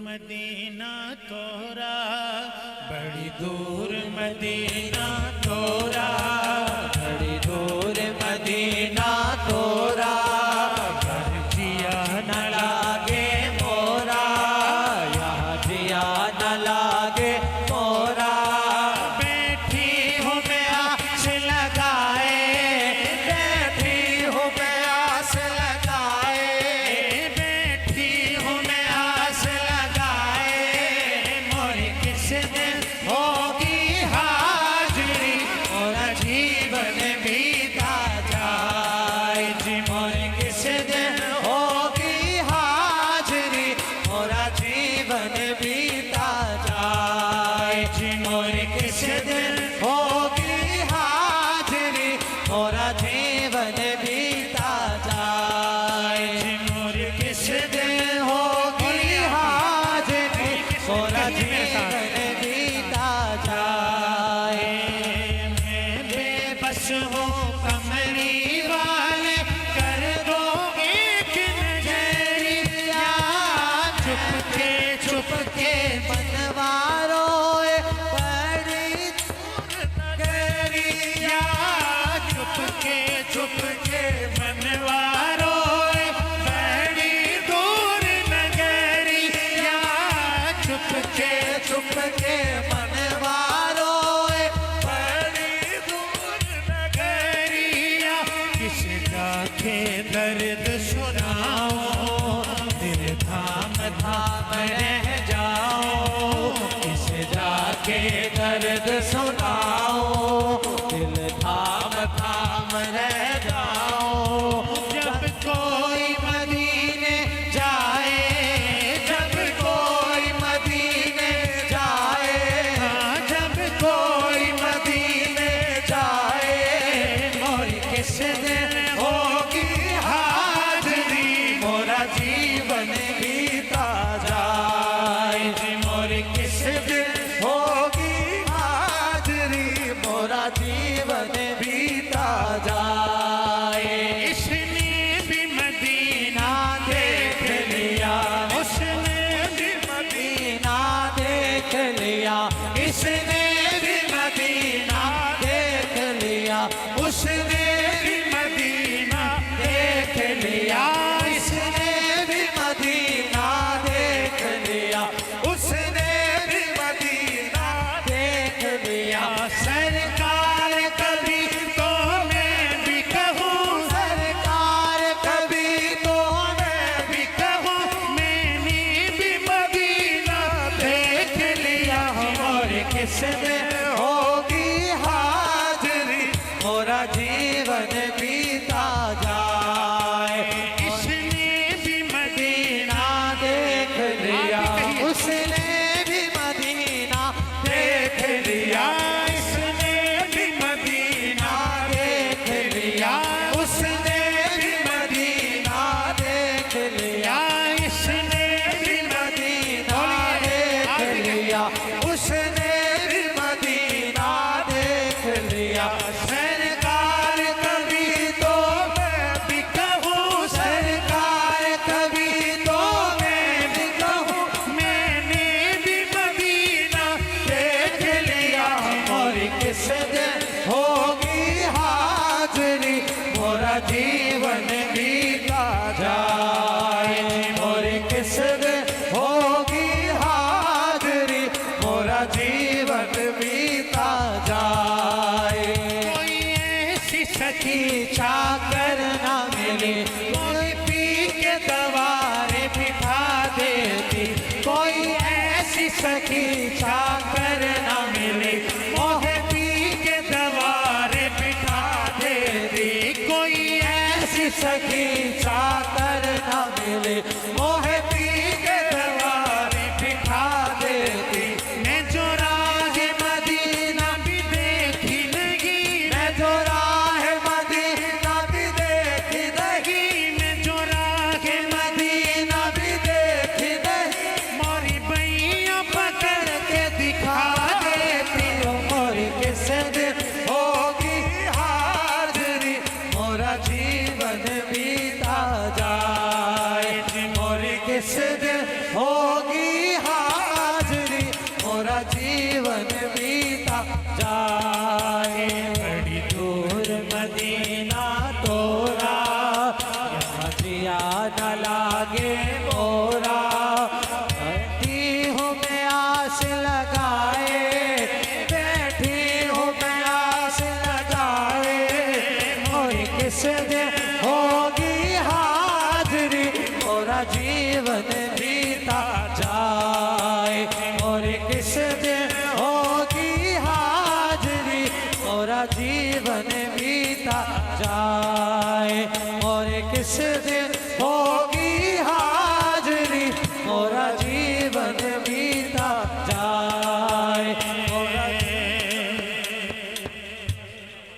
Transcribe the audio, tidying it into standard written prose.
Medina तोरा, बड़ी दूर मदीना तोरा, बड़ी दूर मदीना तोरा, घर जिया न लागे मोरा, यहाँ जिया न लागे मोरा। बैठी हूँ मैं आस लगाए, बैठी हूँ मैं आस लगाए, बैठी हूँ मैं आस लगाए, मोरी किस दिन होगी हाजिरी, मोरा जीवन बीता जाए जी। मोरी किस दिन होगी हाजिरी, मोरा जीवन बीता जाए जी। मोरी किस दिन होगी हाजिरी, मोरा जीवन बीता जाए जी। मोरी किस दिन होगी हाजिरी, मोरा जीवन बीता जाए। मैं बेबस हूँ कमरी वाले, कर दो एक नजरिया, चुपके चुपके बनवारो बड़ी गरिया, चुपके चुपके बनवारो बड़ी दूर नगरिया, चुपके चुपके बनवारो बड़ी दूर नगरिया। किस जाके दर्द सुनाओ, दिल थाम थाम रह जाओ, किस जाके दर्द सुनाओ, दिल थाम थाम रह जाओ। जब कोई मदीने जाए, जब कोई मदीने जाए, हाँ, जब कोई मदीने जाए, मोरी किस दिन होगी हाजिरी, मोरा जीवन बीता जाए जी। मोरी किस दिन होगी हाजिरी, मोरा जीवन बीता जाए। इसने भी मदीना देख लिया, उसने भी मदीना देख लिया, इसने भी मदीना देख लिया, उसने भी मदीना देख लिया, इसने भी मदीना देख लिया, उसने भी मदीना देख लिया। सरकार कभी तो मैं भी कहूँ, सरकार कभी तो मैं भी कहूँ मैंने भी मदीना देख लिया। और किस दिन होगी हाजिरी, मोरा जीवन बीता जाए। इसने भी मदीना देख लिया, उसने भी मदीना देख लिया, इसने भी मदीना देख लिया, उसने भी मदीना देख लिया, इसने भी मदीना देख लिया, उसने भी मदीना देख लिया। सरकार कभी तो मैं भी कहूँ, सरकार कभी तो मैं भी कहूँ, मैंने भी मदीना देख लिया। और किस दिन होगी हाजिरी, मोरा जीवन बीता जाए। और किस दिन होगी हाजिरी, मोरा जीवन बीता जाए। कोई ऐसी सखी चाकर न मिली, कोई पी के दवारे बिठा देती, कोई ऐसी सखी चाकर न मिली, मोह पी के दवारे बिठा देती, कोई ऐसी सखी चाकर न मिली, मोह पी के दवारे बिठा देती। मैं जो राह मदीना भी देखी नहीं, मैं जो राह मदीना भी देखी नहीं, मैं जो राह मदीना भी देखी नहीं, मोरी बैया पकड़ के दिखा देती हूँ। मोरी किस दिन होगी हाजिरी, मोरा जीवन बीता जाए। मोरी किस दिन होगी न लागे मोरा, बैठी हूँ मैं आस लगाए, बैठी हूँ मैं आस लगाए, और किस दिन होगी हाजिरी, मोरा जीवन बीता जाए, और किस दिन होगी हाजिरी, मोरा जीवन बीता जाए, और किस दिन